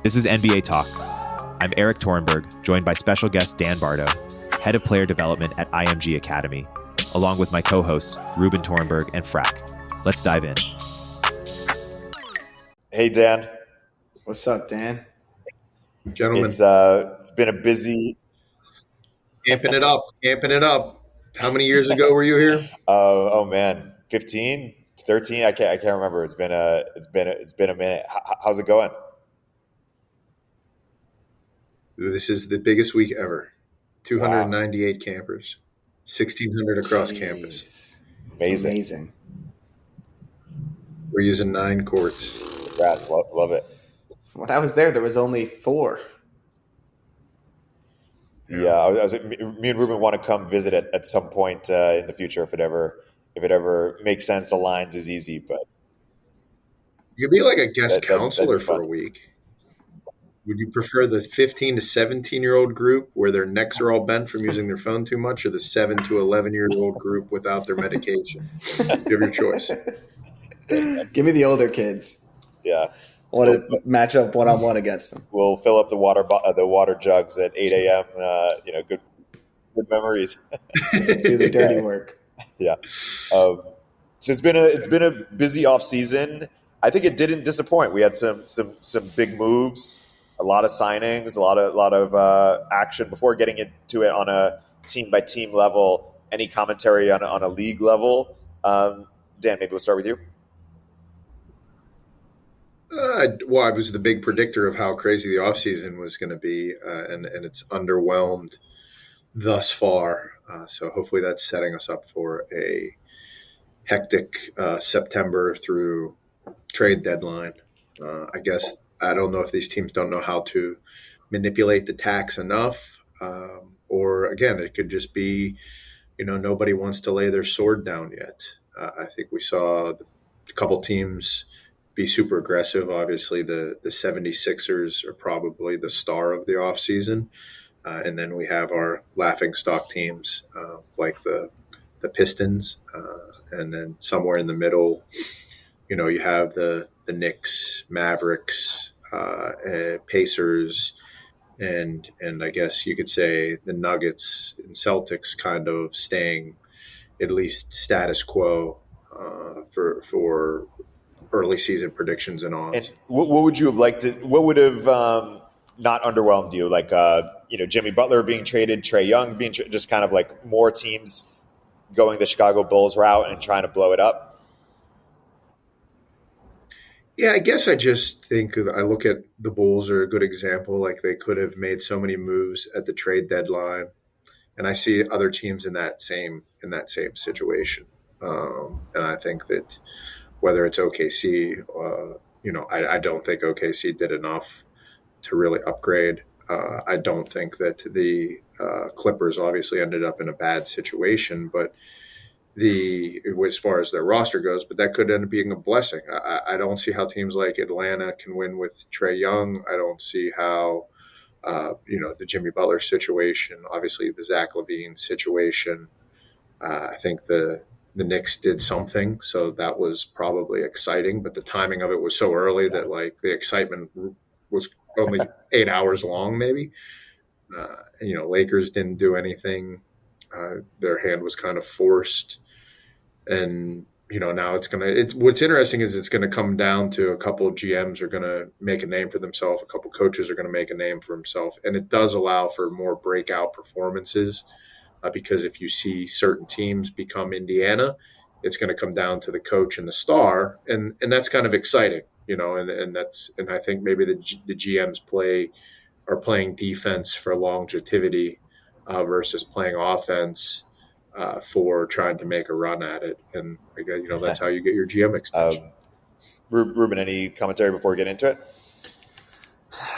This is NBA Talk. I'm Erik Torenberg, joined by special guest Dan Barto, Head of Player Development at IMG Academy, along with my co-hosts Reuben Torenberg and Frack. Let's dive in. Hey, Dan. What's up, Dan? Gentlemen, It's been a busy... Amping it up. How many years ago were you here? Oh man, 15, 13. I can't remember. It's been a minute. How's it going? This is the biggest week ever. 298 campers, 1,600 across campus. Amazing. We're using 9 courts. Congrats. Love it. When I was there was only 4. Yeah, me and Reuben want to come visit at some point in the future if it ever makes sense. Aligns is easy, but You could be like a guest counselor that'd be for a week. Would you prefer the 15 to 17-year-old group where their necks are all bent from using their phone too much, or the 7 to 11-year-old group without their medication? You have your choice. Give me the older kids. yeah. I want to match up one-on-one against them. We'll fill up the water jugs at 8 a.m. Good memories. Do the dirty work. Yeah. So it's been a busy off season. I think it didn't disappoint. We had some big moves, a lot of signings, a lot of action. Before getting into it on a team by team level, any commentary on a league level? Dan, maybe we'll start with you. I was the big predictor of how crazy the offseason was going to be, and it's underwhelmed thus far. So hopefully that's setting us up for a hectic September through trade deadline. I guess I don't know if these teams don't know how to manipulate the tax enough, or again, it could just be, nobody wants to lay their sword down yet. I think we saw a couple teams be super aggressive. Obviously, the 76ers are probably the star of the offseason. And then we have our laughingstock teams like the Pistons. And then somewhere in the middle, you have the Knicks, Mavericks, Pacers, and I guess you could say the Nuggets and Celtics kind of staying at least status quo for early season predictions and odds. And what would you have liked to? What would have not underwhelmed you? Like Jimmy Butler being traded, Trae Young being just kind of like more teams going the Chicago Bulls route and trying to blow it up. Yeah, I guess I just think I look at the Bulls are a good example. Like they could have made so many moves at the trade deadline, and I see other teams in that same situation. And I think that whether it's OKC, I don't think OKC did enough to really upgrade. I don't think that the Clippers obviously ended up in a bad situation, but as far as their roster goes, but that could end up being a blessing. I don't see how teams like Atlanta can win with Trae Young. I don't see how, the Jimmy Butler situation, obviously the Zach LaVine situation. I think the Knicks did something, so that was probably exciting, but the timing of it was so early that like the excitement was only 8 hours long, maybe. Lakers didn't do anything. Their hand was kind of forced. And, now what's interesting is it's going to come down to a couple of GMs are going to make a name for themselves. A couple of coaches are going to make a name for themselves. And it does allow for more breakout performances because if you see certain teams become Indiana, it's going to come down to the coach and the star. And that's kind of exciting, and I think maybe the GMs are playing defense for longevity versus playing offense for trying to make a run at it. And that's how you get your GM extension. Reuben, any commentary before we get into it?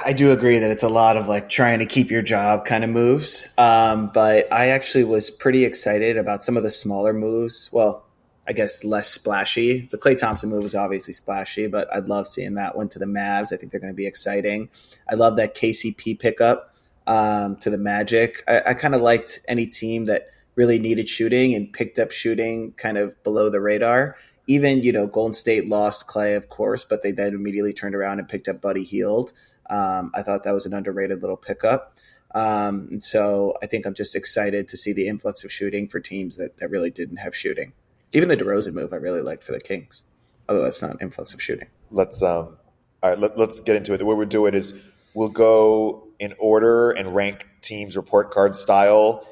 I do agree that it's a lot of like trying to keep your job kind of moves. But I actually was pretty excited about some of the smaller moves. Well, I guess less splashy. The Klay Thompson move was obviously splashy, but I'd love seeing that one to the Mavs. I think they're going to be exciting. I love that KCP pickup to the Magic. I kind of liked any team that really needed shooting and picked up shooting kind of below the radar. even, Golden State lost Clay, of course, but they then immediately turned around and picked up Buddy Hield. I thought that was an underrated little pickup. And so I think I'm just excited to see the influx of shooting for teams that really didn't have shooting. Even the DeRozan move I really liked for the Kings, although that's not an influx of shooting. Let's let's get into it. The way we'll do it is we'll go in order and rank teams report card style.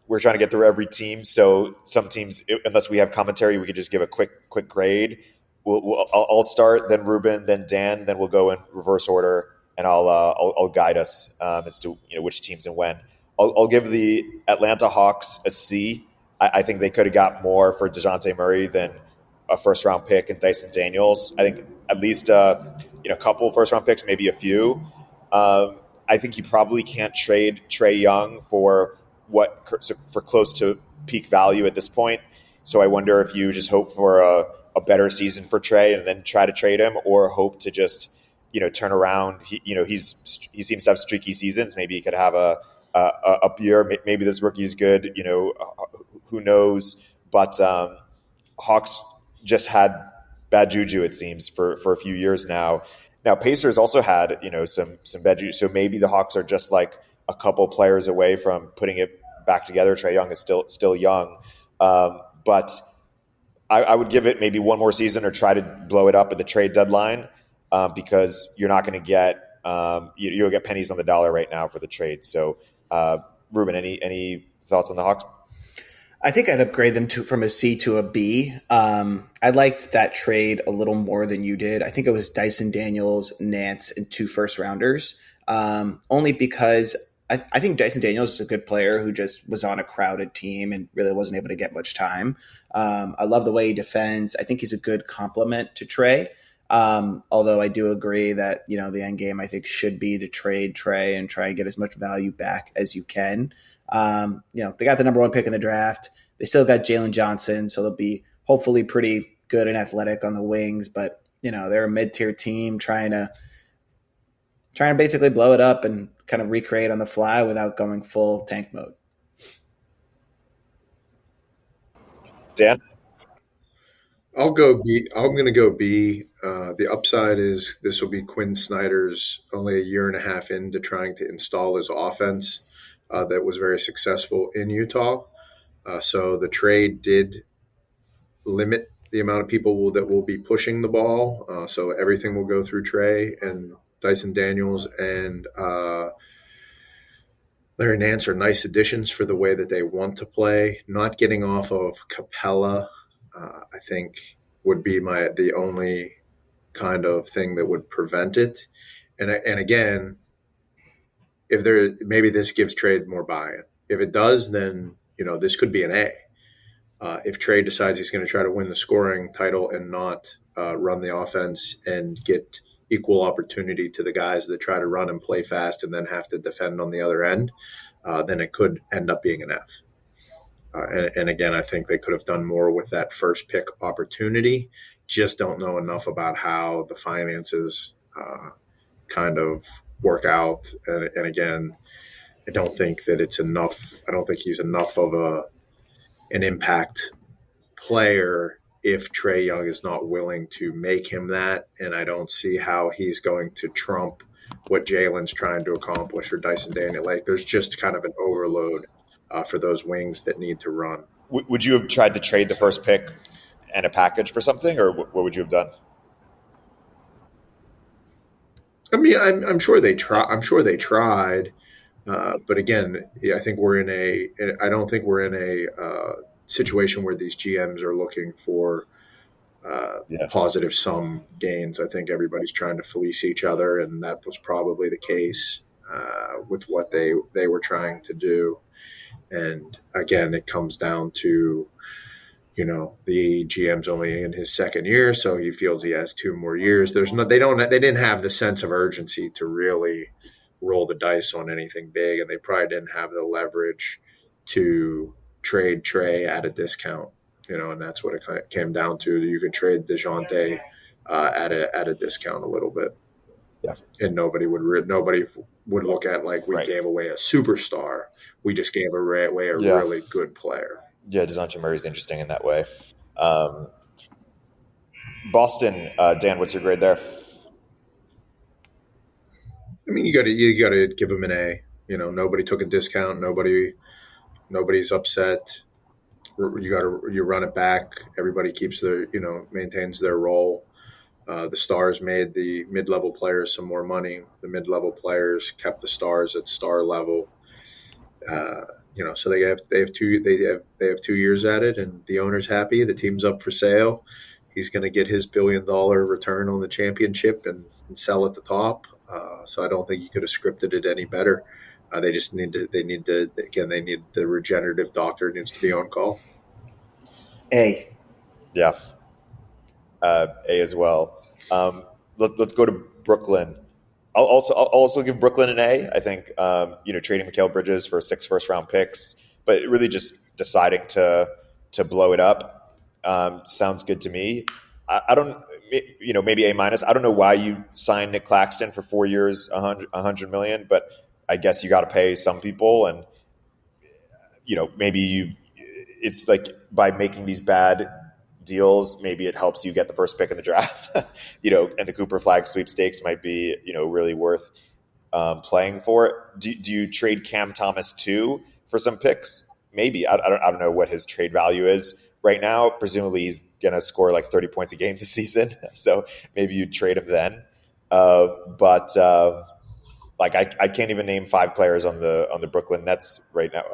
We're trying to get through every team, so some teams, unless we have commentary, we could just give a quick grade. I'll start, then Reuben, then Dan, then we'll go in reverse order, and I'll guide us as to which teams and when. I'll give the Atlanta Hawks a C. I think they could have got more for DeJounte Murray than a first-round pick and Dyson Daniels. I think at least a couple first-round picks, maybe a few. I think you probably can't trade Trae Young for close to peak value at this point. So I wonder if you just hope for a better season for Trae and then try to trade him, or hope to just turn around. He seems to have streaky seasons. Maybe he could have a up year. Maybe this rookie is good. Who knows? But Hawks just had bad juju, it seems, for a few years now. Now Pacers also had some bad juju. So maybe the Hawks are just like a couple players away from putting it back together. Trae Young is still young, but I would give it maybe one more season or try to blow it up at the trade deadline, because you're not going to get you'll get pennies on the dollar right now for the trade. So, Reuben, any thoughts on the Hawks? I think I'd upgrade them from a C to a B. I liked that trade a little more than you did. I think it was Dyson Daniels, Nance, and 2 first-rounders, only because I think Dyson Daniels is a good player who just was on a crowded team and really wasn't able to get much time. I love the way he defends. I think he's a good complement to Trae. Although I do agree that, the end game I think should be to trade Trae and try and get as much value back as you can. They got the number 1 pick in the draft. They still got Jalen Johnson, so they'll be hopefully pretty good and athletic on the wings, but they're a mid-tier team trying to basically blow it up and kind of recreate on the fly without going full tank mode. Dan? I'll go B. I'm going to go B. The upside is this will be Quinn Snyder's only a year and a half into trying to install his offense that was very successful in Utah. So the trade did limit the amount of people that will be pushing the ball. So everything will go through Trae and Dyson Daniels and Larry Nance are nice additions for the way that they want to play. Not getting off of Capella, I think, would be the only kind of thing that would prevent it. And again, maybe this gives Trae more buy-in. If it does, then this could be an A. If Trae decides he's going to try to win the scoring title and not run the offense and get equal opportunity to the guys that try to run and play fast and then have to defend on the other end, then it could end up being an F. And again, I think they could have done more with that first pick opportunity. Just don't know enough about how the finances kind of work out. And again, I don't think that it's enough. I don't think he's enough of an impact player if Trae Young is not willing to make him that. And I don't see how he's going to trump what Jalen's trying to accomplish or Dyson Daniel. Like, there's just kind of an overload for those wings that need to run. Would you have tried to trade the first pick and a package for something, or what would you have done? I mean, I'm sure they tried, but again, I think I don't think we're in a situation where these GMs are looking for positive sum gains. I think everybody's trying to fleece each other, and that was probably the case with what they were trying to do. And again, it comes down to, the GM's only in his second year, so he feels he has 2 more years. They didn't have the sense of urgency to really roll the dice on anything big, and they probably didn't have the leverage to trade Trae at a discount, and that's what it came down to. You could trade DeJounte at a discount a little bit. Yeah. And nobody would look at like we gave away a superstar. We just gave away a really good player. Yeah, DeJounte Murray is interesting in that way. Boston, Dan, what's your grade there? I mean, you got to give them an A. Nobody took a discount. Nobody's upset. You run it back. Everybody keeps maintains their role. The stars made the mid-level players some more money. The mid-level players kept the stars at star level. So they have 2 years at it, and the owner's happy. The team's up for sale. He's going to get his $1 billion return on the championship and sell at the top. So I don't think you could have scripted it any better. They need the regenerative doctor needs to be on call. A. Yeah. A as well. Let's go to Brooklyn. I'll also give Brooklyn an A. I think trading Mikal Bridges for 6 first-round picks, but really just deciding to blow it up sounds good to me. I don't, maybe A minus. I don't know why you signed Nick Claxton for 4 years, $100 million, but I guess you got to pay some people, and maybe it's like by making these bad deals, maybe it helps you get the first pick in the draft, and the Cooper Flag sweepstakes might be, really worth playing for. Do you trade Cam Thomas too for some picks? Maybe. I don't know what his trade value is right now. Presumably he's going to score like 30 points a game this season. So maybe you'd trade him then. But I can't even name 5 players on the Brooklyn Nets right now.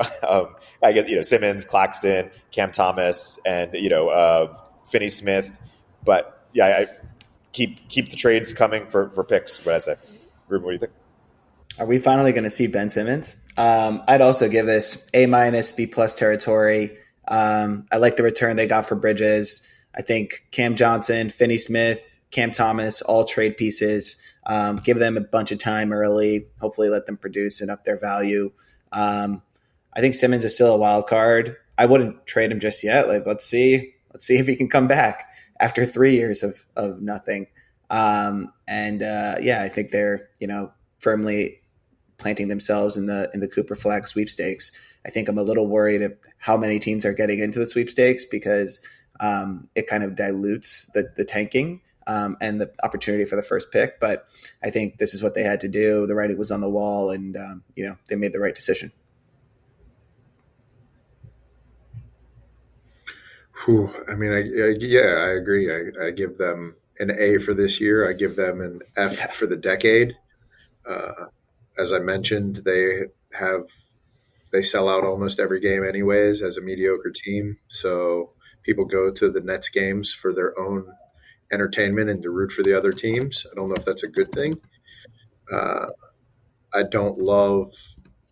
I guess Simmons, Claxton, Cam Thomas, and Finney Smith. But yeah, I keep the trades coming for picks. What I say, Reuben, what do you think? Are we finally going to see Ben Simmons? I'd also give this A minus, B plus territory. I like the return they got for Bridges. I think Cam Johnson, Finney Smith, Cam Thomas, all trade pieces. Give them a bunch of time early, hopefully let them produce and up their value. I think Simmons is still a wild card. I wouldn't trade him just yet. Let's see if he can come back after 3 years of nothing. I think they're, firmly planting themselves in the Cooper Flag sweepstakes. I think I'm a little worried at how many teams are getting into the sweepstakes because it kind of dilutes the tanking. And the opportunity for the first pick. But I think this is what they had to do. The writing was on the wall, and, they made the right decision. I mean, I agree. I give them an A for this year. I give them an F for the decade. As I mentioned, they sell out almost every game anyways as a mediocre team. So people go to the Nets games for their own entertainment and to root for the other teams. I don't know if that's a good thing. I don't love,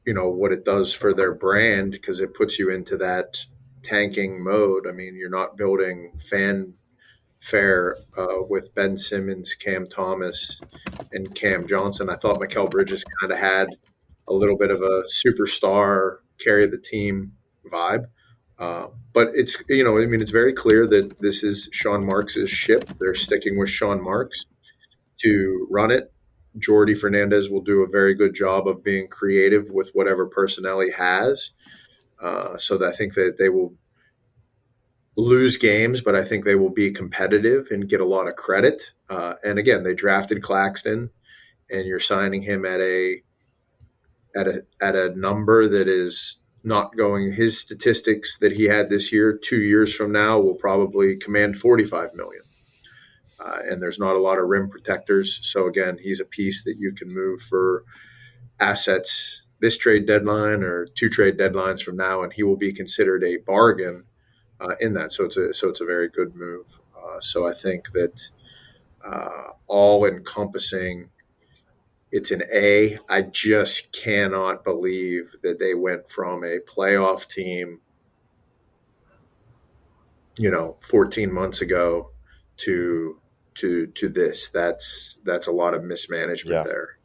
what it does for their brand because it puts you into that tanking mode. I mean, you're not building fanfare with Ben Simmons, Cam Thomas, and Cam Johnson. I thought Mikal Bridges kind of had a little bit of a superstar carry the team vibe. But it's, it's very clear that this is Sean Marks' ship. They're sticking with Sean Marks to run it. Jordi Fernandez will do a very good job of being creative with whatever personnel he has. So that I think that they will lose games, but I think they will be competitive and get a lot of credit. And again, they drafted Claxton, and you're signing him at a number that is not going. His statistics that he had this year, 2 years from now, will probably command $45 million. And there's not a lot of rim protectors. So again, he's a piece that you can move for assets this trade deadline or 2 trade deadlines from now, and he will be considered a bargain in that. So it's a very good move. So I think that all encompassing, it's an A. I just cannot believe that they went from a playoff team, 14 months ago to this. That's a lot of mismanagement there.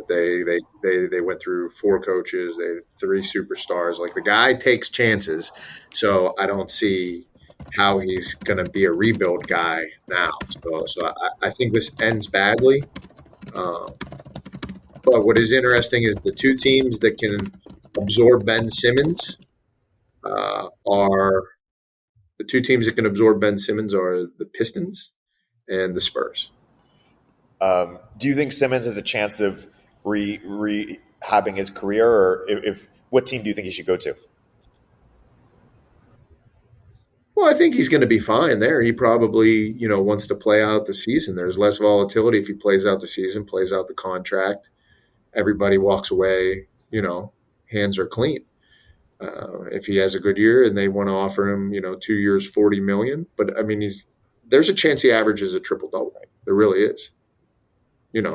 They went through 4 coaches, 3 superstars. Like, the guy takes chances, so I don't see how he's going to be a rebuild guy now. So I think this ends badly. But what is interesting is the 2 teams that can absorb Ben Simmons are the two teams that can absorb Ben Simmons are the Pistons and the Spurs. Do you think Simmons has a chance of rehabbing his career, or if what team do you think he should go to? Well, I think he's going to be fine there. He probably, wants to play out the season. There's less volatility if he plays out the season, plays out the contract. Everybody walks away, hands are clean. If he has a good year and they want to offer him, 2 years, $40 million, but I mean, there's a chance he averages a triple double. There really is,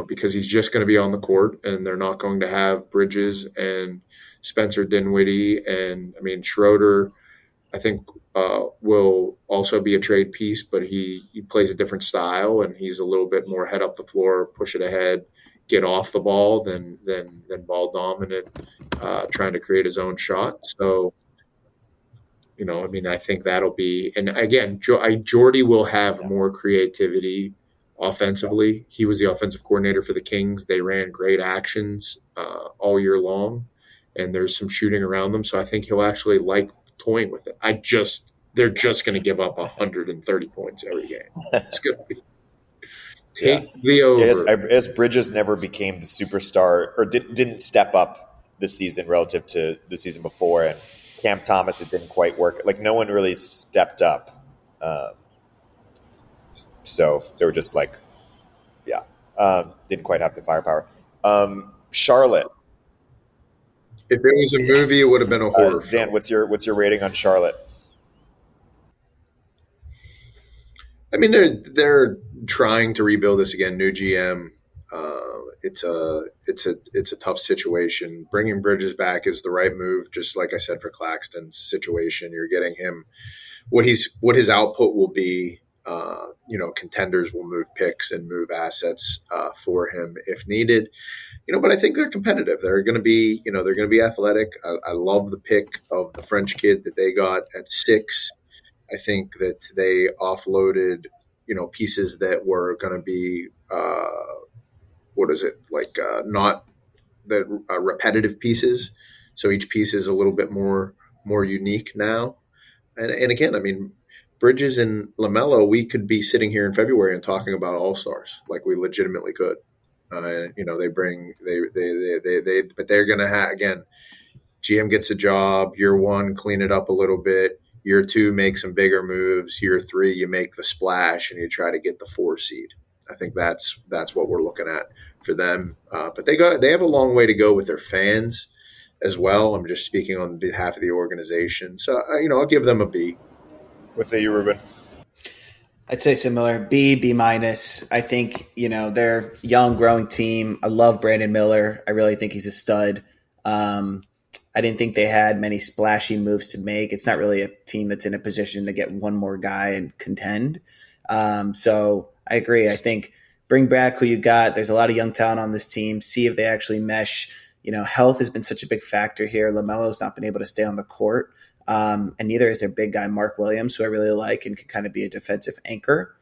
because he's just going to be on the court and they're not going to have Bridges and Spencer Dinwiddie. And I mean, Schroeder, I think, will also be a trade piece, but he plays a different style and he's a little bit more head up the floor, push it ahead, get off the ball than ball dominant, trying to create his own shot. So, I think that'll be, and again, Jordy will have more creativity offensively. He was the offensive coordinator for the Kings. They ran great actions all year long, and there's some shooting around them. So I think he'll actually like toying with it. They're just going to give up 130 points every game. It's going to be the over. Yeah, as Bridges never became the superstar or didn't step up this season relative to the season before, and Cam Thomas, it didn't quite work. Like no one really stepped up. So they were just like, didn't quite have the firepower. Charlotte. If it was a movie, it would have been a horror film. Dan, what's your rating on Charlotte? I mean, they're trying to rebuild this again. New GM. It's a tough situation. Bringing Bridges back is the right move. Just like I said for Claxton's situation, you're getting him what his output will be. Contenders will move picks and move assets for him if needed. But I think they're competitive. They're going to be athletic. I love the pick of the French kid that they got at 6. I think that they offloaded, pieces that were going to be, not the repetitive pieces. So each piece is a little bit more unique now. And again, I mean, Bridges and LaMelo, we could be sitting here in February and talking about all-stars like we legitimately could. But they're going to have, again, GM gets a job, year 1, clean it up a little bit. Year 2, make some bigger moves. Year 3, you make the splash and you try to get the 4 seed. I think that's what we're looking at for them. But they have a long way to go with their fans as well. I'm just speaking on behalf of the organization. So, I'll give them a B. What say you, Reuben? I'd say similar. B minus. I think, they're a young, growing team. I love Brandon Miller. I really think he's a stud. I didn't think they had many splashy moves to make. It's not really a team that's in a position to get one more guy and contend. So I agree. I think bring back who you got. There's a lot of young talent on this team. See if they actually mesh. Health has been such a big factor here. LaMelo's not been able to stay on the court. And neither is their big guy, Mark Williams, who I really like and can kind of be a defensive anchor.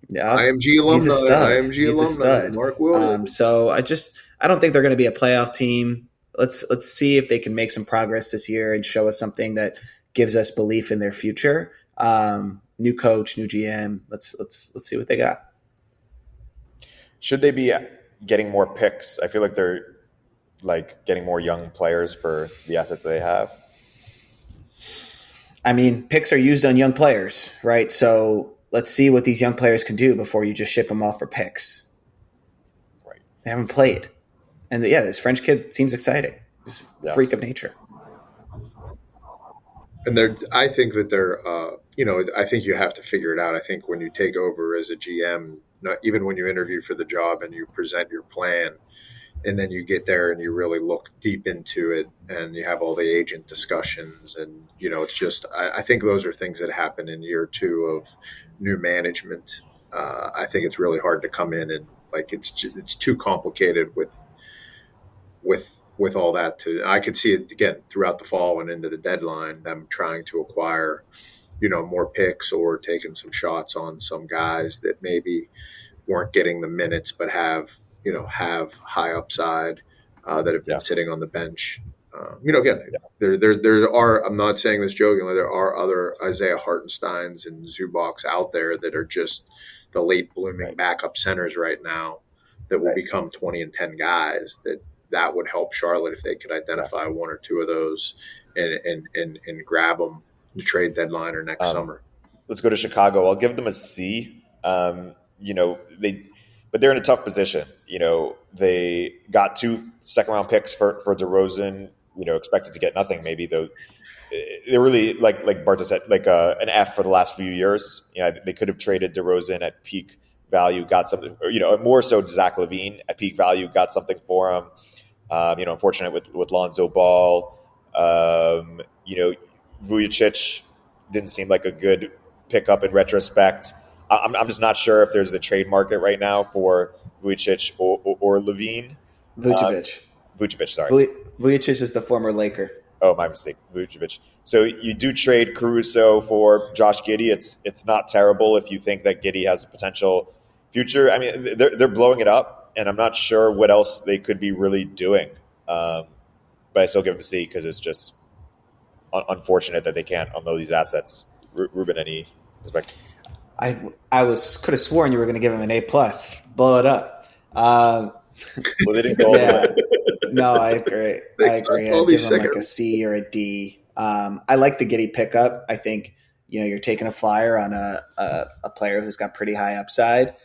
Yeah, IMG alumni. He's a stud. IMG He's alumni. a stud. Mark Williams. So I don't think they're going to be a playoff team. Let's see if they can make some progress this year and show us something that gives us belief in their future. New coach, new GM. Let's see what they got. Should they be getting more picks? I feel like they're getting more young players for the assets they have. I mean, picks are used on young players, right? So let's see what these young players can do before you just ship them off for picks. Right. They haven't played. And this French kid seems exciting. He's a freak of nature. And I think that I think you have to figure it out. I think when you take over as a GM, even when you interview for the job and you present your plan, and then you get there and you really look deep into it and you have all the agent discussions and, it's just, I think those are things that happen in year 2 of new management. I think it's really hard to come in and it's too complicated with all that. I could see it again throughout the fall and into the deadline, them trying to acquire, more picks or taking some shots on some guys that maybe weren't getting the minutes, but have high upside that have been sitting on the bench Again, there are. I'm not saying this jokingly. There are other Isaiah Hartensteins and Zubaks out there that are just the late blooming backup centers right now that will become 20 and 10 guys. That would help Charlotte if they could identify one or two of those and grab them the trade deadline or next summer. Let's go to Chicago. I'll give them a C. But they're in a tough position. They got 2 second-round picks for DeRozan. Expected to get nothing. Maybe though, they're really like Barto said, like an F for the last few years. They could have traded DeRozan at peak value, got something. More so Zach LaVine at peak value, got something for him. Unfortunate with Lonzo Ball. Vujicic didn't seem like a good pickup in retrospect. I'm just not sure if there's the trade market right now for Vujicic or LaVine. Vucevic, sorry. Vujicic is the former Laker. Oh, my mistake. Vucevic. So you do trade Caruso for Josh Giddey. It's not terrible if you think that Giddey has a potential future. I mean, they're blowing it up, and I'm not sure what else they could be really doing. But I still give them a C because it's just unfortunate that they can't unload these assets. Reuben, any perspective? I could have sworn you were going to give him an A+. Blow it up. Well, they didn't go all the way. No, I agree. I'd give him like a C or a D. I like the Giddey pickup. I think you're taking a flyer on a player who's got pretty high upside.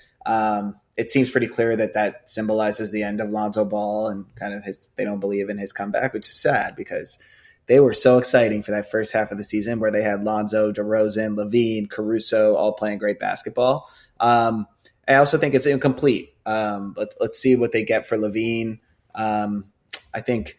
It seems pretty clear that symbolizes the end of Lonzo Ball and kind of they don't believe in his comeback, which is sad because they were so exciting for that first half of the season where they had Lonzo, DeRozan, LaVine, Caruso all playing great basketball. I also think it's incomplete. Let's see what they get for LaVine. I think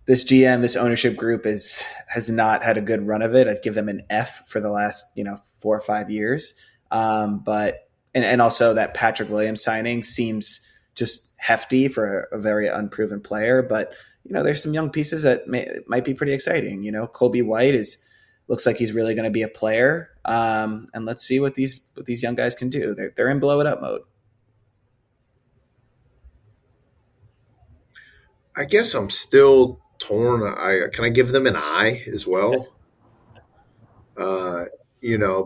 this GM, this ownership group has not had a good run of it. I'd give them an F for the last 4 or 5 years. But also that Patrick Williams signing seems just hefty for a very unproven player. But there's some young pieces that might be pretty exciting. Kobe White looks like he's really going to be a player. And let's see what these young guys can do. They're in blow it up mode. I guess I'm still torn. Can I give them an I as well?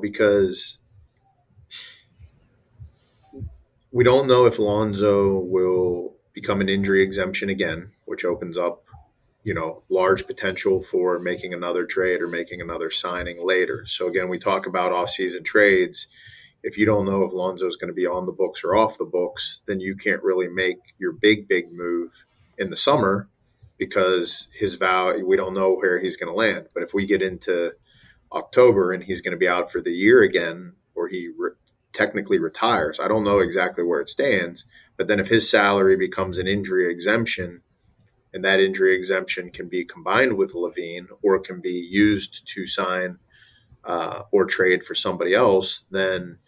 Because we don't know if Lonzo will become an injury exemption again, which opens up, large potential for making another trade or making another signing later. So again, we talk about off-season trades. If you don't know if Lonzo is going to be on the books or off the books, then you can't really make your big move in the summer because his value, we don't know where he's going to land. But if we get into October and he's going to be out for the year again, or he technically retires, I don't know exactly where it stands. But then if his salary becomes an injury exemption, and that injury exemption can be combined with LaVine or can be used to sign or trade for somebody else, then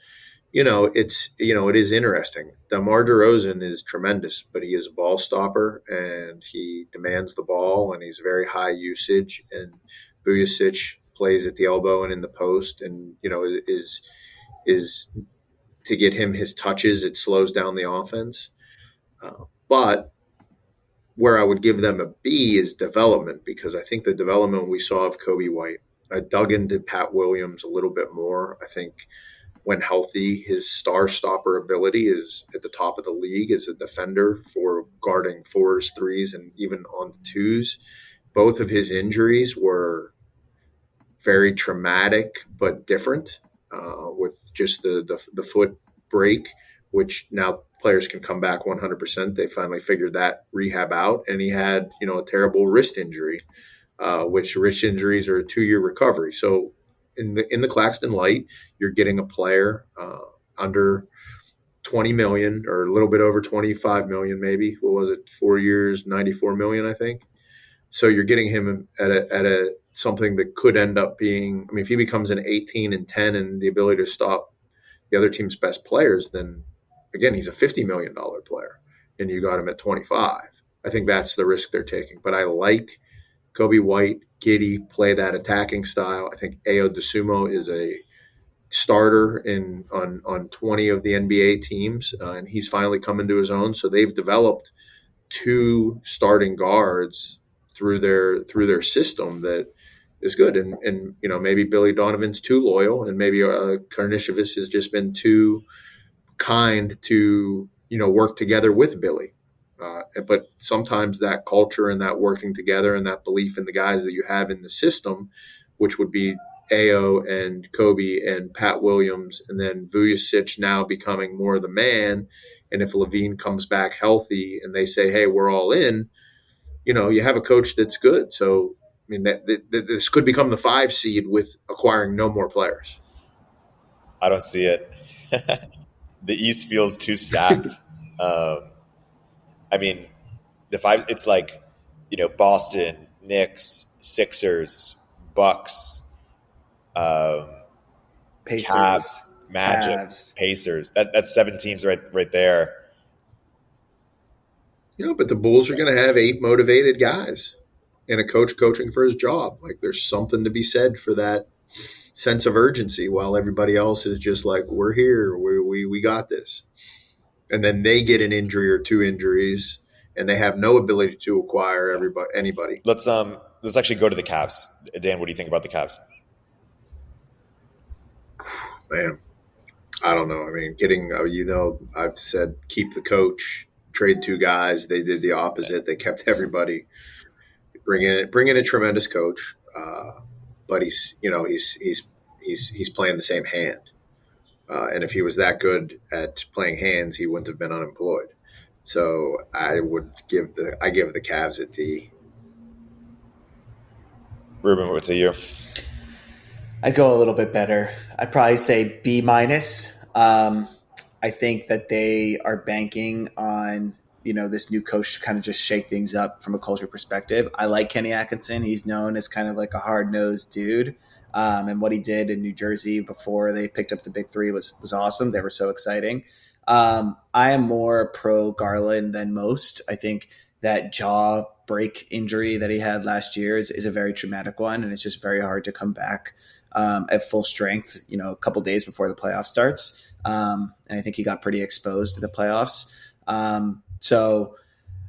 it is interesting. DeMar DeRozan is tremendous, but he is a ball stopper and he demands the ball and he's very high usage. And Vujicic plays at the elbow and in the post, and is to get him his touches, it slows down the offense. But where I would give them a B is development, because I think the development we saw of Kobe White, I dug into Pat Williams a little bit more. I think when healthy, his star stopper ability is at the top of the league as a defender for guarding 4s, 3s, and even on 2s. Both of his injuries were very traumatic but different, with just the foot break, which now players can come back 100%. They finally figured that rehab out. And he had, a terrible wrist injury, which wrist injuries are a 2-year recovery. So in the Claxton light, you're getting a player under $20 million or a little bit over $25 million, maybe. What was it? 4 years, $94 million, I think. So you're getting him at a something that could end up being, if he becomes an 18-10 and the ability to stop the other team's best players, then again, he's a $50 million player and you got him at 25. I think that's the risk they're taking. But I like Kobe White, Giddey, play that attacking style. I think Ayo Dosunmu is a starter on 20 of the NBA teams, and he's finally come into his own. So they've developed 2 starting guards through their system that is good. And maybe Billy Donovan's too loyal, and maybe Karnisovas has just been too kind to work together with Billy. But sometimes that culture and that working together and that belief in the guys that you have in the system, which would be Ao and Kobe and Pat Williams, and then Vujacic now becoming more the man. And if Levine comes back healthy and they say, hey, we're all in, you have a coach that's good. So, I mean, this could become the 5 seed with acquiring no more players. I don't see it. The East feels too stacked. I mean, the 5, it's like, Boston, Knicks, Sixers, Bucks, Pacers, Cavs, Magic, Cavs. Pacers. That's 7 teams right there. But the Bulls are going to have 8 motivated guys and a coach coaching for his job. Like, there's something to be said for that sense of urgency, while everybody else is just like, we're here, we got this. And then they get an injury or 2 injuries, and they have no ability to acquire anybody. Let's actually go to the Cavs. Dan, what do you think about the Cavs? Man, I don't know. I mean, I've said keep the coach, trade 2 guys. They did the opposite. They kept everybody. Bring in a tremendous coach, but he's playing the same hand. And if he was that good at playing hands, he wouldn't have been unemployed. So I give the Cavs a D. Reuben, what's a you? I'd go a little bit better. I'd probably say B-. I think that they are banking on, this new coach to kind of just shake things up from a culture perspective. I like Kenny Atkinson. He's known as kind of like a hard-nosed dude. And what he did in New Jersey before they picked up the big 3 was awesome. They were so exciting. I am more pro Garland than most. I think that jaw break injury that he had last year is a very traumatic one, and it's just very hard to come back at full strength, a couple days before the playoff starts. And I think he got pretty exposed to the playoffs. So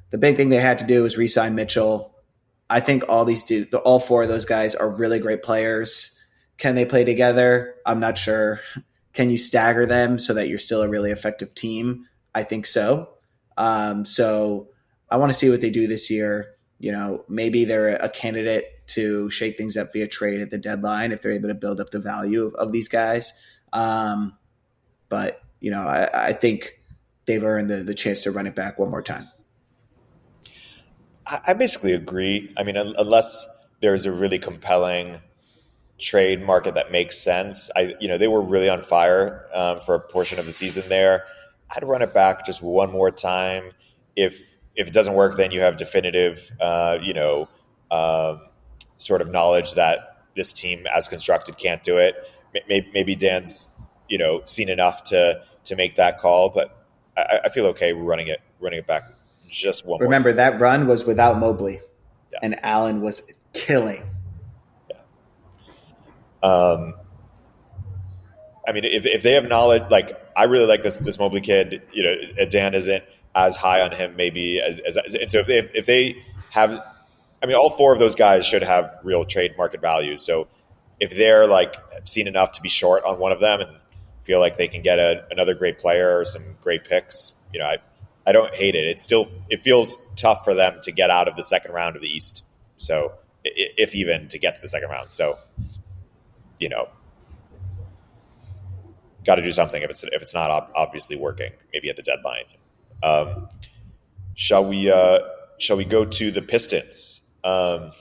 the big thing they had to do was re-sign Mitchell. I think all 4 of those guys are really great players. Can they play together? I'm not sure. Can you stagger them so that you're still a really effective team? I think so. So I want to see what they do this year. Maybe they're a candidate to shake things up via trade at the deadline if they're able to build up the value of these guys. But I think they've earned the chance to run it back one more time. I basically agree. I mean, unless there's a really compelling trade market that makes sense. They were really on fire for a portion of the season there. I'd run it back just one more time. If it doesn't work, then you have definitive, sort of knowledge that this team as constructed can't do it. Maybe Dan's, seen enough to make that call, but I feel okay running it back just one more time. Remember, that run was without Mobley, and Allen was killing. I mean, if they have knowledge, like I really like this Mobley kid. Dan isn't as high on him maybe as and so if they have, I mean, all 4 of those guys should have real trade market value. So if they're like seen enough to be short on one of them and feel like they can get another great player or some great picks, I don't hate it. It feels tough for them to get out of the second round of the East. So if even to get to the second round, so. Got to do something if it's not obviously working. Maybe at the deadline. Shall we go to the Pistons? I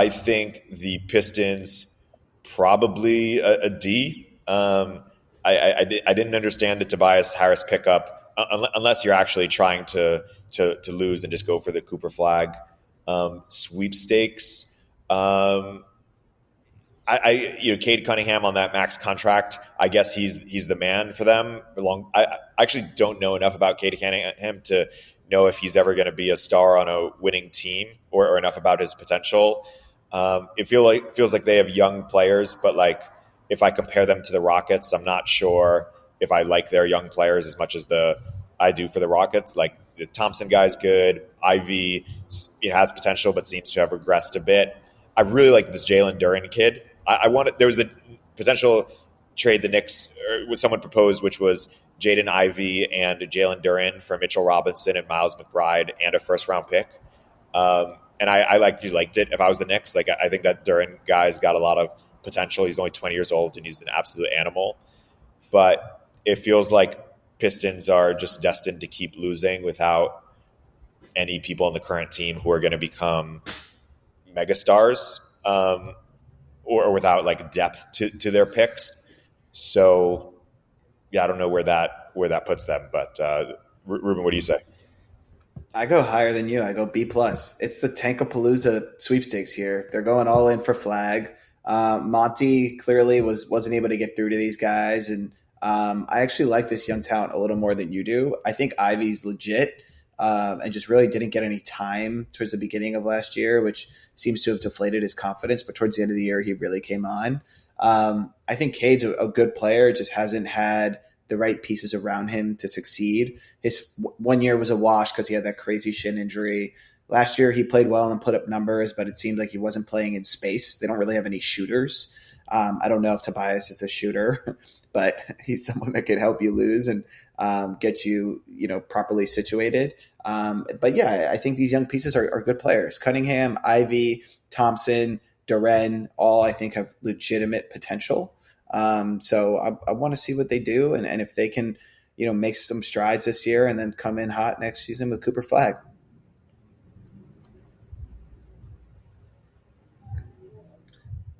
think the Pistons probably a D. I didn't understand the Tobias Harris pickup unless you're actually trying to lose and just go for the Cooper flag sweepstakes. Cade Cunningham on that max contract, I guess he's the man for them. I actually don't know enough about Cade Cunningham to know if he's ever going to be a star on a winning team or enough about his potential. It feels like they have young players, but like if I compare them to the Rockets, I'm not sure if I like their young players as much as I do for the Rockets. Like the Thompson guy's good. Ivy has potential, but seems to have regressed a bit. I really like this Jalen Duren kid. I wanted there was a potential trade the Knicks or someone proposed, which was Jaden Ivey and Jalen Duren for Mitchell Robinson and Miles McBride and a first round pick. And I liked it. If I was the Knicks, I think that Duren guy's got a lot of potential. He's only 20 years old and he's an absolute animal. But it feels like Pistons are just destined to keep losing without any people on the current team who are going to become megastars, or without depth to their picks. So yeah, I don't know where that puts them. But Reuben, what do you say? I go higher than you. I go B+. It's the Tankapalooza sweepstakes here. They're going all in for Flag. Monty clearly wasn't able to get through to these guys, and I actually like this young talent a little more than you do. I think Ivy's legit, and just really didn't get any time towards the beginning of last year, which seems to have deflated his confidence. But towards the end of the year, he really came on. I think Cade's a good player, just hasn't had the right pieces around him to succeed. His 1 year was a wash because he had that crazy shin injury. Last year, he played well and put up numbers, but it seemed like he wasn't playing in space. They don't really have any shooters. I don't know if Tobias is a shooter, but he's someone that can help you lose and get you, properly situated. But yeah, I think these young pieces are good players. Cunningham, Ivy, Thompson, Duren, all I think have legitimate potential. So I want to see what they do, and if they can, make some strides this year and then come in hot next season with Cooper Flag.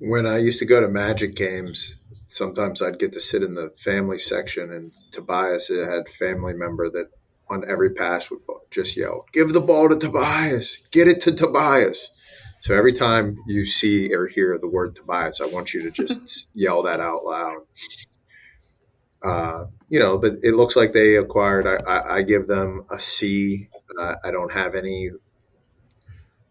When I used to go to Magic games, sometimes I'd get to sit in the family section, and Tobias had a family member that on every pass would just yell, "Give the ball to Tobias! Get it to Tobias!" So every time you see or hear the word Tobias, I want you to just yell that out loud. But it looks like they acquired. I give them a C. I don't have any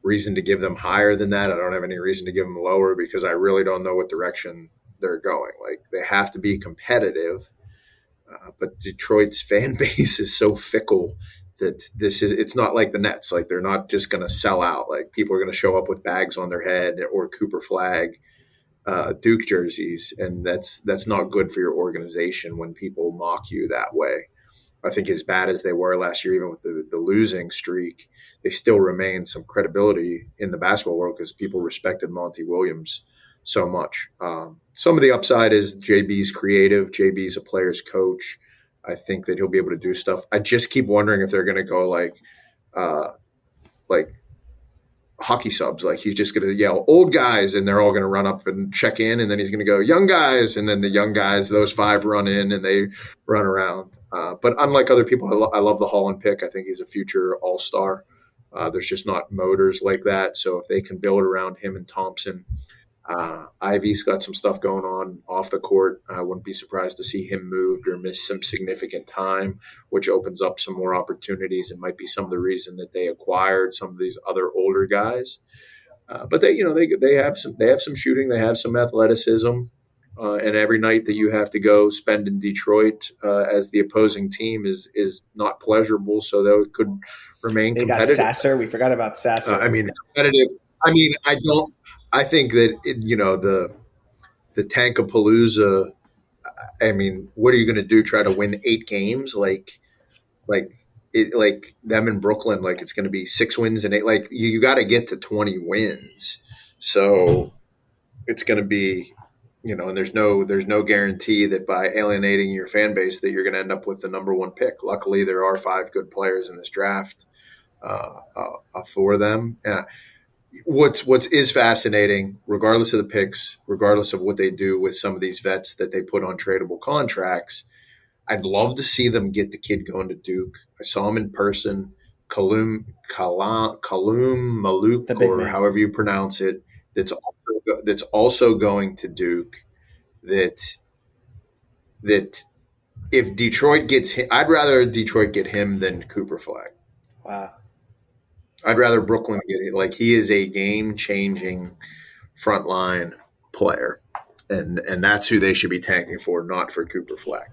reason to give them higher than that. I don't have any reason to give them lower because I really don't know what direction they're going. They have to be competitive, but Detroit's fan base is so fickle that it's not like the Nets. They're not just going to sell out. People are going to show up with bags on their head or Cooper Flag Duke jerseys, and that's not good for your organization when people mock you that way. I think as bad as they were last year, even with the losing streak, they still remain some credibility in the basketball world because people respected Monty Williams so much. Some of the upside is JB's creative. JB's a player's coach. I think that he'll be able to do stuff. I just keep wondering if they're going to go like hockey subs. He's just going to yell old guys and they're all going to run up and check in. And then he's going to go young guys. And then the young guys, those five run in and they run around. But unlike other people, I love the Holland pick. I think he's a future all-star. There's just not motors like that. So if they can build around him and Thompson, Ivy's got some stuff going on off the court. I wouldn't be surprised to see him moved or miss some significant time, which opens up some more opportunities and might be some of the reason that they acquired some of these other older guys. But they have some shooting, they have some athleticism, and every night that you have to go spend in Detroit as the opposing team is not pleasurable. So they could remain competitive. They got Sasser. We forgot about Sasser. Competitive. I think that the Tankapalooza. What are you going to do? Try to win 8 games? Like them in Brooklyn? It's going to be 6 wins and 8. You got to get to 20 wins. So it's going to be, and there's no guarantee that by alienating your fan base that you're going to end up with the number 1 pick. Luckily, there are 5 good players in this draft for them. And What's fascinating, regardless of the picks, regardless of what they do with some of these vets that they put on tradable contracts, I'd love to see them get the kid going to Duke. I saw him in person, Kalum Maluk, or however you pronounce it. That's also going to Duke. That if Detroit gets him, I'd rather Detroit get him than Cooper Flag. Wow. I'd rather Brooklyn get it. He is a game-changing frontline player, and that's who they should be tanking for, not for Cooper Flag.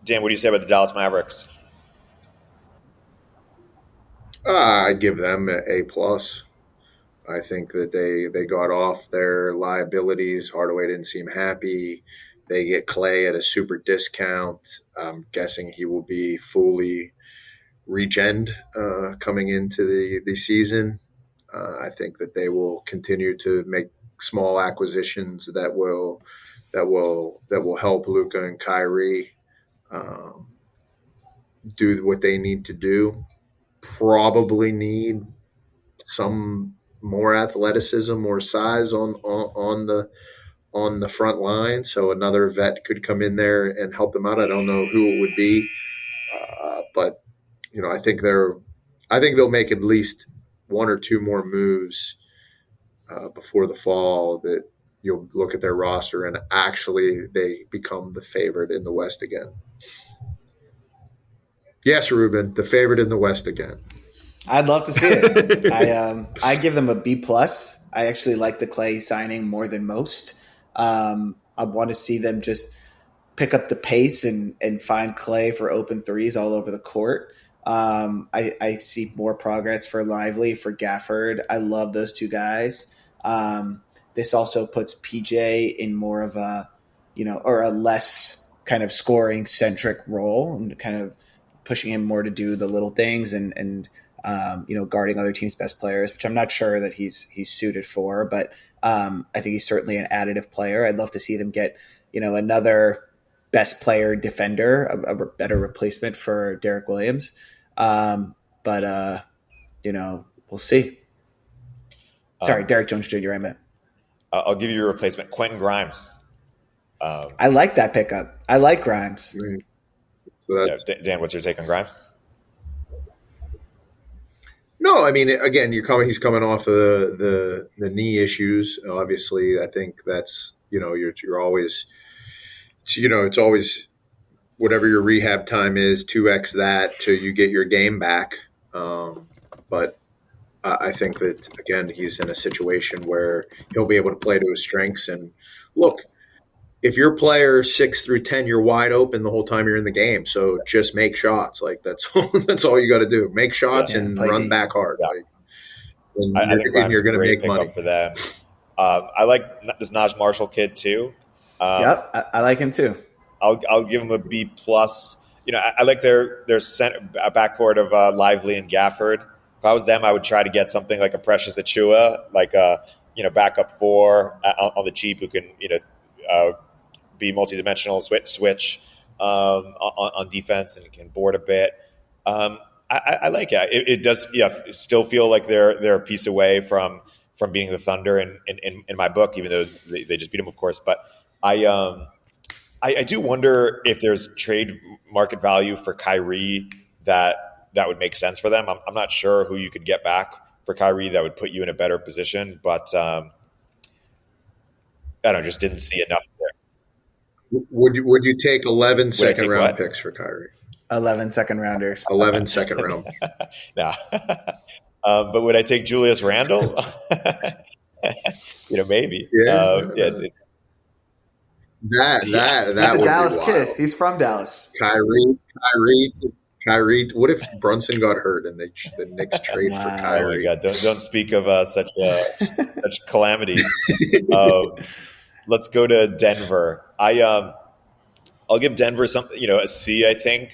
Dan, what do you say about the Dallas Mavericks? I'd give them a A plus. I think that they got off their liabilities. Hardaway didn't seem happy. They get Clay at a super discount. I'm guessing he will be fully regened coming into the season. I think that they will continue to make small acquisitions that will help Luka and Kyrie um, do what they need to do. Probably need some more athleticism, more size on the front line. So another vet could come in there and help them out. I don't know who it would be, but I think they'll make at least one or two more moves before the fall that you'll look at their roster and actually they become the favorite in the West again. Yes, Reuben, the favorite in the West again. I'd love to see it. I give them a B plus. I actually like the Clay signing more than most. I want to see them just pick up the pace and find Clay for open threes all over the court. I see more progress for Lively, for Gafford. I love those two guys. This also puts PJ in more of a, or a less kind of scoring centric role, and kind of pushing him more to do the little things and guarding other teams' best players, which I'm not sure that he's suited for, but I think he's certainly an additive player. I'd love to see them get, another best player defender, a better replacement for Derek Williams. But we'll see. Sorry, Derek Jones Jr. I meant. I'll give you a replacement, Quentin Grimes. I like that pickup. I like Grimes. So Dan, what's your take on Grimes? No, I mean, again, he's coming off of the knee issues. Obviously, I think that's, you're always, it's always whatever your rehab time is, 2x that till you get your game back. But I think that, again, he's in a situation where he'll be able to play to his strengths. And look, if your player 6 through 10, you're wide open the whole time you're in the game. So just make shots. Like that's all you got to do. Make shots and run back hard. Yeah. Like, I think you're going to make money for them. I like this Naj Marshall kid too. Yep, I like him too. I'll give him a B plus. I like their backcourt of Lively and Gafford. If I was them, I would try to get something like a Precious Achua, like a backup four on the cheap who can be multidimensional, switch on defense and can board a bit. I like it. It does still feel like they're a piece away from beating the Thunder in my book, even though they just beat them, of course. But I do wonder if there's trade market value for Kyrie that would make sense for them. I'm not sure who you could get back for Kyrie that would put you in a better position, but I don't know, just didn't see enough there. Would you take 11 second round picks for Kyrie? 11 second rounders. 11 second round. No. But would I take Julius Randle? Maybe. Yeah. It's He's a Dallas kid. He's from Dallas. Kyrie. What if Brunson got hurt and the Knicks trade for Kyrie? Oh my God! Don't speak of such calamities. Let's go to Denver. I'll give Denver something, a C. I think.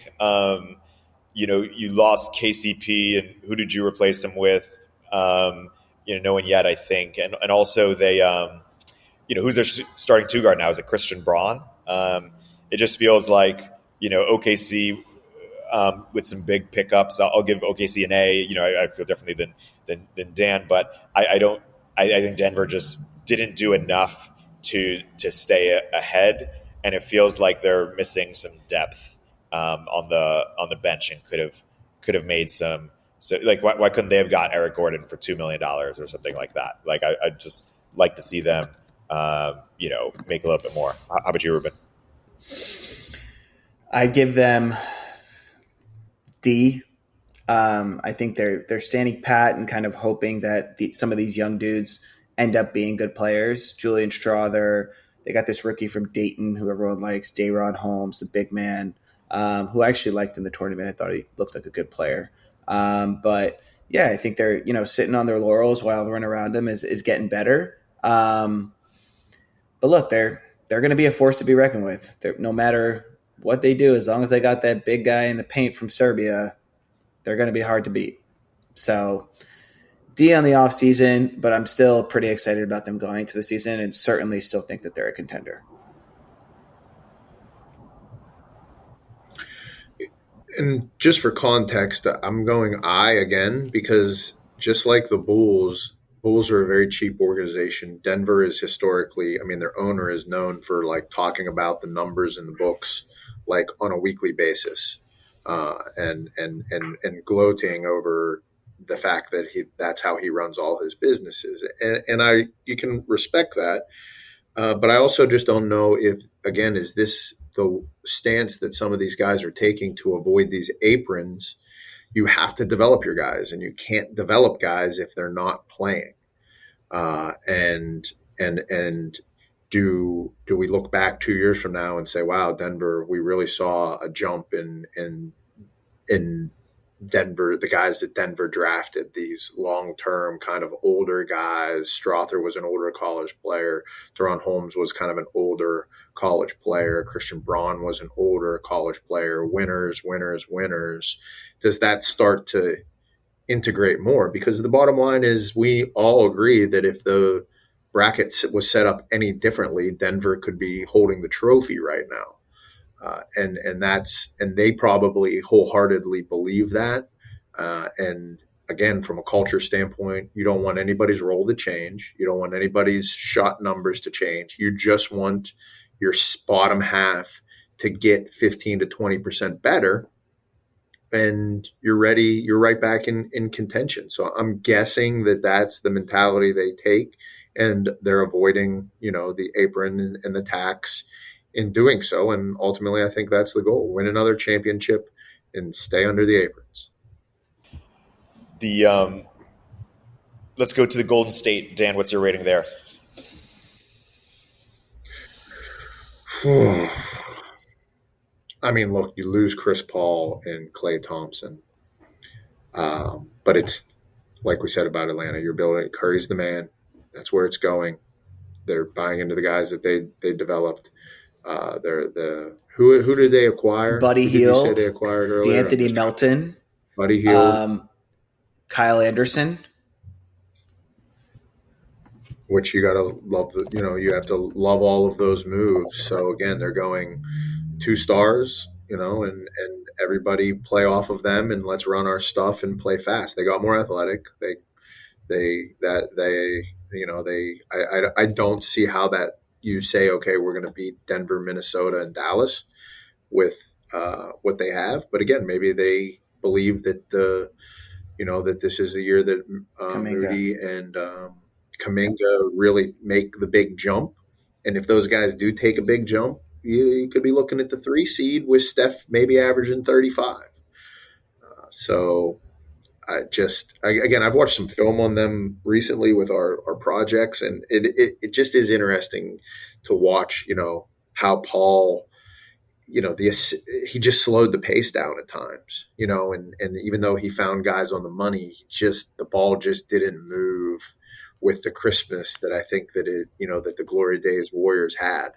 You lost KCP, and who did you replace him with? No one yet, I think, and also they, who's their starting two guard now? Is it Christian Braun? It just feels like OKC. With some big pickups, I'll give OKC an A. I feel differently than Dan, but I think Denver just didn't do enough to stay ahead, and it feels like they're missing some depth on the bench, and could have made some. So like, why couldn't they have got Eric Gordon for $2 million or something like that? Like, I'd just like to see them, make a little bit more. How about you, Reuben? I give them D. I think they're standing pat and kind of hoping that some of these young dudes end up being good players. Julian Strawther, they got this rookie from Dayton who everyone likes, Dayron Holmes, the big man, who I actually liked in the tournament. I thought he looked like a good player. But I think they're, sitting on their laurels while the run around them is getting better. But look, they're going to be a force to be reckoned with. No matter what they do, as long as they got that big guy in the paint from Serbia, they're going to be hard to beat. So D on the offseason, but I'm still pretty excited about them going into the season and certainly still think that they're a contender. And just for context, I'm going I again because just like the Bulls are a very cheap organization. Denver is historically, I mean, their owner is known for like talking about the numbers in the books like on a weekly basis, and gloating over the fact that that's how he runs all his businesses. And you can respect that, but I also just don't know if, again, is this the stance that some of these guys are taking to avoid these aprons? You have to develop your guys, and you can't develop guys if they're not playing. And do we look back 2 years from now and say, wow, Denver, we really saw a jump in Denver, the guys that Denver drafted, these long-term kind of older guys. Strother was an older college player. Deron Holmes was kind of an older college player. Christian Braun was an older college player. Winners. Does that start to integrate more? Because the bottom line is we all agree that if the bracket was set up any differently, Denver could be holding the trophy right now. And they probably wholeheartedly believe that. And again, from a culture standpoint, you don't want anybody's role to change. You don't want anybody's shot numbers to change. You just want your bottom half to get 15 to 20% better. And you're ready. You're right back in contention. So I'm guessing that that's the mentality they take, and they're avoiding, the apron and the tax in doing so. And ultimately, I think that's the goal: win another championship and stay under the aprons. Let's go to the Golden State. Dan, what's your rating there? I mean, look, you lose Chris Paul and Klay Thompson, but it's like we said about Atlanta. You're building. Curry's the man. That's where it's going. They're buying into the guys that they developed. Who did they acquire? Buddy Who did Hield, you say they acquired earlier? D'Anthony Melton, Buddy Hield, Kyle Anderson. Which you got to love. You have to love all of those moves. So again, they're going 2 stars, and everybody play off of them, and let's run our stuff and play fast. They got more athletic. I don't see how that you say, okay, we're going to beat Denver, Minnesota, and Dallas with what they have. But again, maybe they believe that that this is the year that Moody and Kuminga really make the big jump. And if those guys do take a big jump, you could be looking at the 3 seed with Steph maybe averaging 35. I've watched some film on them recently with our projects, and it just is interesting to watch, how Paul, he just slowed the pace down at times, and even though he found guys on the money, the ball just didn't move with the crispness that I think that that the Glory Days Warriors had.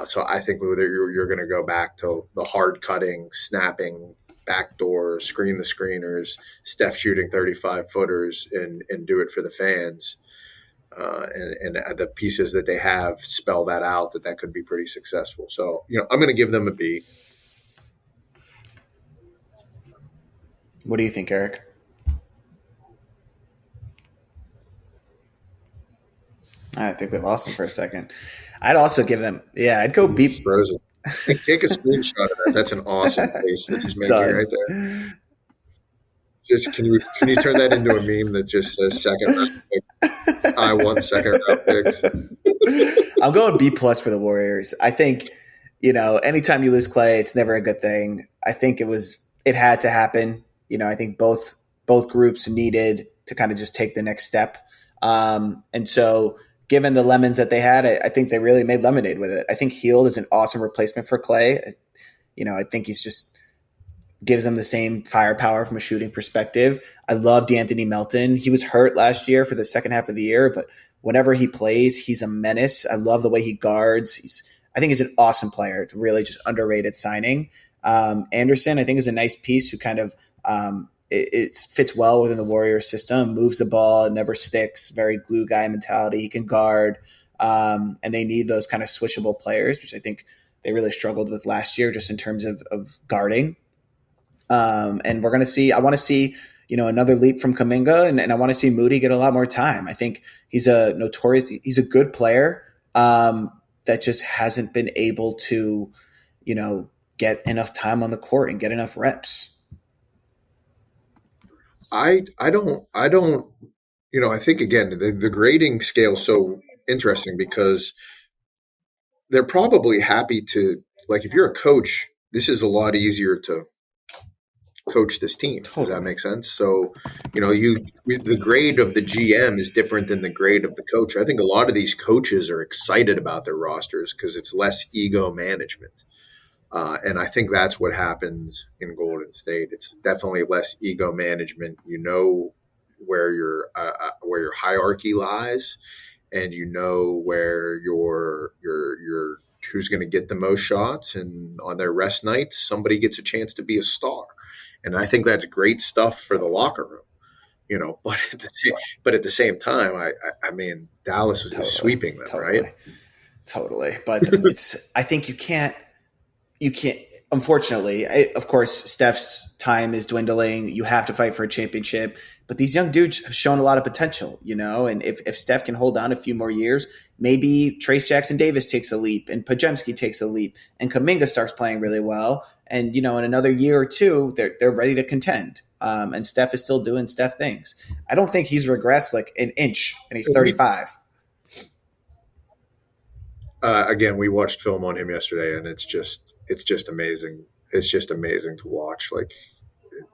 So I think you're going to go back to the hard cutting, snapping, backdoor, screen the screeners, Steph shooting 35-footers and do it for the fans. And the pieces that they have spell that out, that could be pretty successful. So, I'm going to give them a B. What do you think, Erik? I think we lost him for a second. I'd also give them, I'd go B. Frozen. Take a screenshot of that. That's an awesome face that he's making right there. Just can you turn that into a meme that just says second round pick? I want second round picks. I'm going B+ for the Warriors. I think, anytime you lose Klay, it's never a good thing. I think it had to happen. I think both groups needed to kind of just take the next step. And so given the lemons that they had, I think they really made lemonade with it. I think Hield is an awesome replacement for Klay. I think he's just gives them the same firepower from a shooting perspective. I love D'Anthony Melton. He was hurt last year for the second half of the year, but whenever he plays, he's a menace. I love the way he guards. I think he's an awesome player. It's really just underrated signing. Anderson, I think, is a nice piece who kind of it fits well within the Warriors system, moves the ball, never sticks, very glue guy mentality. He can guard, and they need those kind of switchable players, which I think they really struggled with last year just in terms of guarding. And we're going to see – I want to see another leap from Kuminga, and I want to see Moody get a lot more time. I think he's a good player that just hasn't been able to, get enough time on the court and get enough reps. I don't, I think, again, the grading scale is so interesting because they're probably happy to, like, if you're a coach, this is a lot easier to coach this team. Does that make sense? So, the grade of the GM is different than the grade of the coach. I think a lot of these coaches are excited about their rosters because it's less ego management. And I think that's what happens in Golden State. It's definitely less ego management. You know where your hierarchy lies, and you know where your who's going to get the most shots. And on their rest nights, somebody gets a chance to be a star. And I think that's great stuff for the locker room, But at the same time, I mean, Dallas was just sweeping them, right? Totally. But I think you can't. Unfortunately, of course, Steph's time is dwindling. You have to fight for a championship. But these young dudes have shown a lot of potential, And if Steph can hold on a few more years, maybe Trace Jackson-Davis takes a leap and Podziemski takes a leap and Kuminga starts playing really well. And, in another year or two, they're ready to contend. And Steph is still doing Steph things. I don't think he's regressed like an inch, and he's 35. Again, we watched film on him yesterday, and it's just amazing. It's just amazing to watch. Like,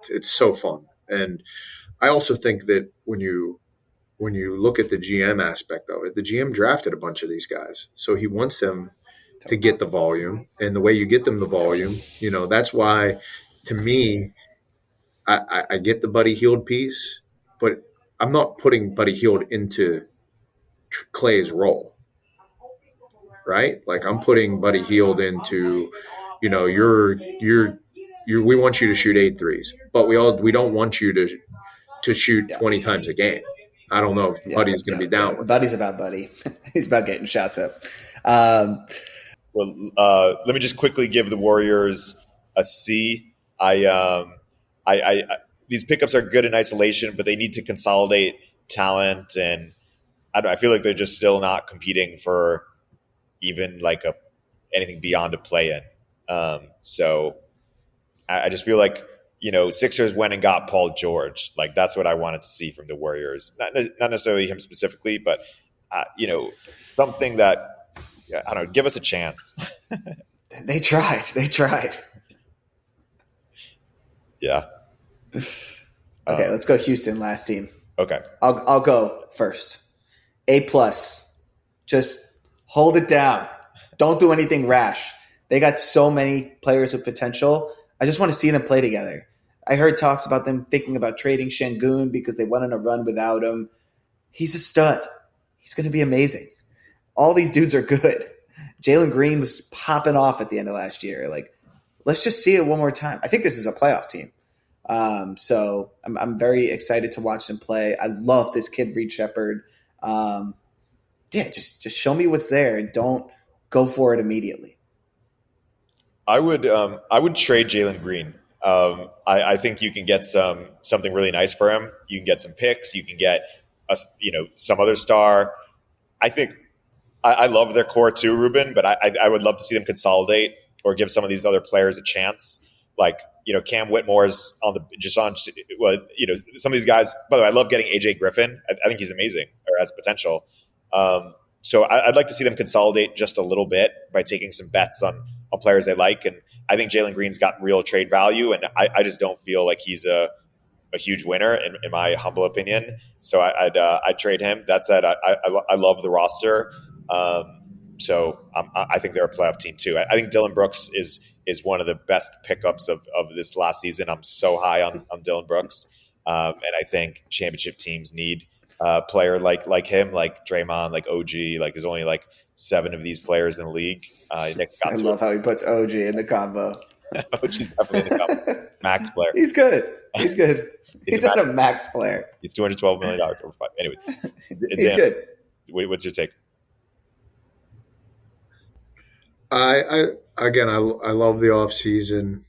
it's so fun. And I also think that when you look at the GM aspect of it, the GM drafted a bunch of these guys, so he wants them to get the volume. And the way you get them the volume, that's why, to me, I get the Buddy Hield piece, but I'm not putting Buddy Hield into Clay's role. Right? Like, I'm putting Buddy Hield into, we want you to shoot 8 threes, but we don't want you to shoot 20 times a game. I don't know if Buddy's going to be down with Buddy's about Buddy. He's about getting shots up. Let me just quickly give the Warriors a C. These pickups are good in isolation, but they need to consolidate talent, and I feel like they're just still not competing for even like anything beyond a play-in. So I just feel like, Sixers went and got Paul George. Like, that's what I wanted to see from the Warriors. Not necessarily him specifically, but, something that, I don't know, give us a chance. They tried. Yeah. Okay, let's go Houston, last team. Okay. I'll go first. A+. Just hold it down. Don't do anything rash. They got so many players with potential. I just want to see them play together. I heard talks about them thinking about trading Şengün because they went on a run without him. He's a stud. He's going to be amazing. All these dudes are good. Jalen Green was popping off at the end of last year. Like, let's just see it one more time. I think this is a playoff team. So I'm very excited to watch them play. I love this kid, Reed Shepherd. Just show me what's there and don't go for it immediately. I would trade Jalen Green. I think you can get something really nice for him. You can get some picks. You can get some other star. I think I love their core too, Reuben. But I would love to see them consolidate or give some of these other players a chance. Like, Cam Whitmore's some of these guys. By the way, I love getting AJ Griffin. I think he's amazing or has potential. So I'd like to see them consolidate just a little bit by taking some bets on players they like. And I think Jalen Green's got real trade value, and I just don't feel like he's a huge winner in my humble opinion. So I'd trade him. That said, I love the roster. So I think they're a playoff team too. I think Dylan Brooks is is one of the best pickups of this last season. I'm so high on Dylan Brooks. And I think championship teams need a player like him, like Draymond, like OG. Like there's only like 7 of these players in the league. Nick's got I love how he puts OG in the combo. OG's definitely in the combo. Max player. He's good. He's not a max player. He's $212 million over 5. Anyways, He's good. What's your take? I love the off season.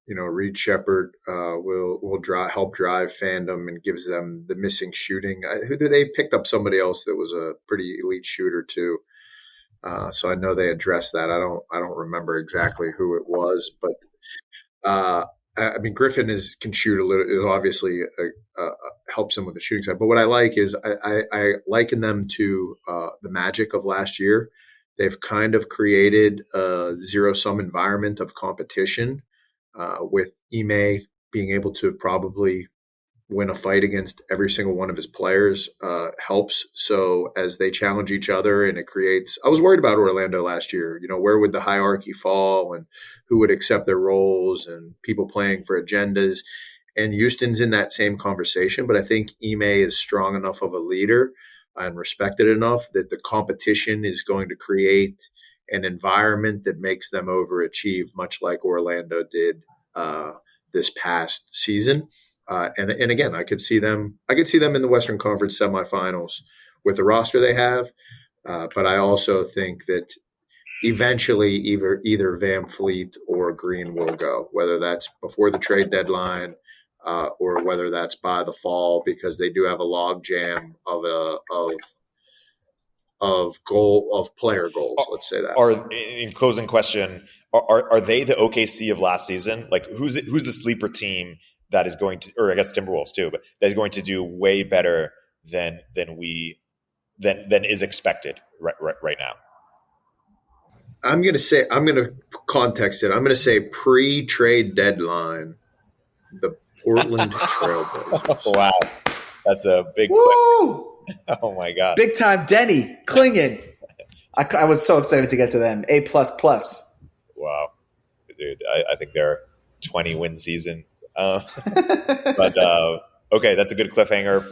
Reed Shepard will help drive fandom and gives them the missing shooting. They picked up somebody else that was a pretty elite shooter too. So I know they addressed that. I don't remember exactly who it was, but Griffin can shoot a little. It obviously helps him with the shooting side. But what I like is I liken them to the Magic of last year. They've kind of created a zero-sum environment of competition with Ime being able to probably win a fight against every single one of his players helps. So as they challenge each other and it creates – I was worried about Orlando last year. Where would the hierarchy fall and who would accept their roles and people playing for agendas. And Houston's in that same conversation, but I think Ime is strong enough of a leader and respected enough that the competition is going to create an environment that makes them overachieve, much like Orlando did this past season. And again, I could see them in the Western Conference semifinals with the roster they have. But I also think that eventually either Van Fleet or Green will go, whether that's before the trade deadline or whether that's by the fall, because they do have a log jam of player goals. Let's say that. In closing question, are they the OKC of last season? Like who's the sleeper team that is going to, or I guess Timberwolves too, but that is going to do way better than is expected right now? I'm going to context it. I'm going to say pre-trade deadline, the Portland Trailblazers. Wow. That's a big Woo! click. Oh my God. Big time Denny clinging. I was so excited to get to them. A++. Wow. Dude, I think they're 20-win season. But okay, that's a good cliffhanger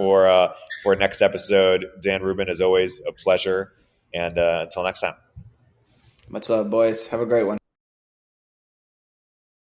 for next episode. Dan, Reuben, as always, a pleasure. And until next time. Much love, boys. Have a great one.